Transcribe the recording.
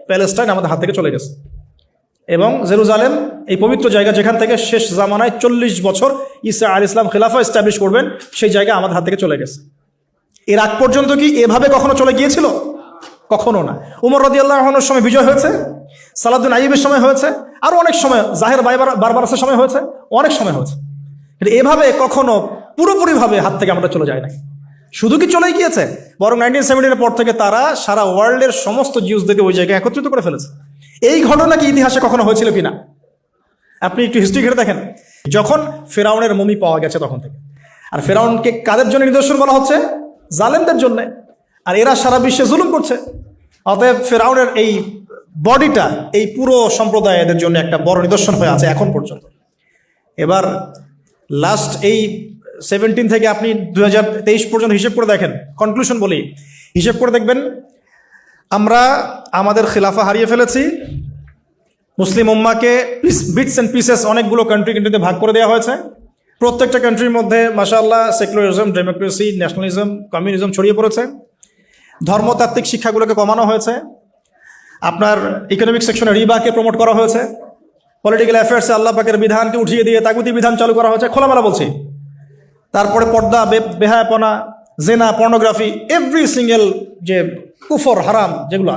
Palestine আমাদের হাত থেকে চলে গেছে। এবং জেরুজালেম এই পবিত্র জায়গা যেখান থেকে শেষ জামানায় 40 বছর ঈসা আলাইহিস সালাম খেলাফা এস্টাবলিশ করবেন, সেই জায়গা আমাদের হাত থেকে চলে গেছে। এর আগ পর্যন্ত কি এভাবে কখনো চলে গিয়েছিল? কখনো না। উমর রাদিয়াল্লাহু আনহুর সময় বিজয় হয়েছে, সালাউদ্দিন আইয়ুবের সময় হয়েছে, আরো অনেক সময়, জাহের বারবারাসের সময় হয়েছে, অনেক সময় হয়েছে। কিন্তু এভাবে কখনো পুরোপুরিভাবে হাত থেকে আমরা চলে যাই না। শুধু কি চলেই গিয়েছে, বরং 1970 পর থেকে তারা সারা ওয়ার্ল্ডের সমস্ত জিউসদেরকে ওই জায়গায় একত্রিত করে ফেলেছে। এই ঘটনা কি ইতিহাসে কখনো হয়েছিল কিনা? আপনি একটু হিস্ট্রি ঘেটে দেখেন। যখন ফেরাউনের মমি পাওয়া গেছে তখন থেকে, আর ফেরাউনকে কাদের জন্য নিদর্শন বলা হচ্ছে? জালেমদের জন্য। আর এরা সারা বিশ্বে জুলুম করছে। অতএব ফেরাউনের এই বডিটা এই পুরো সম্প্রদায় এদের জন্য একটা বড় নিদর্শন হয়ে আছে এখন পর্যন্ত। এবার লাস্ট এই 17 থেকে আপনি 2023 পর্যন্ত হিসেব করে দেখেন, কনক্লুশন বলি, হিসেব করে দেখবেন আমরা আমাদের খিলাফা হারিয়ে ফেলেছি। মুসলিম উম্মাকে বিটস অ্যান্ড পিসেস অনেকগুলো কান্ট্রিতে ভাগ করে দেওয়া হয়েছে। প্রত্যেকটা কান্ট্রির মধ্যে মাশাআল্লাহ সেকুলারিজম, ডেমোক্রেসি, ন্যাশনালিজম, কমিউনিজম ছড়িয়ে পড়েছে। ধর্মতাত্ত্বিক শিক্ষাগুলোকে কমানো হয়েছে। আপনার ইকোনমিক সেকশনে রিবাকে প্রমোট করা হয়েছে। পলিটিক্যাল অ্যাফেয়ার্সে আল্লাহ পাকের বিধানকে উঠিয়ে দিয়ে তাগুতি বিধান চালু করা হয়েছে, খোলামেলা বলছি। তারপরে পর্দা, বেহায়াপনা, জেনা, পর্নোগ্রাফি, এভরি সিঙ্গেল যে কুফর, হারাম যেগুলো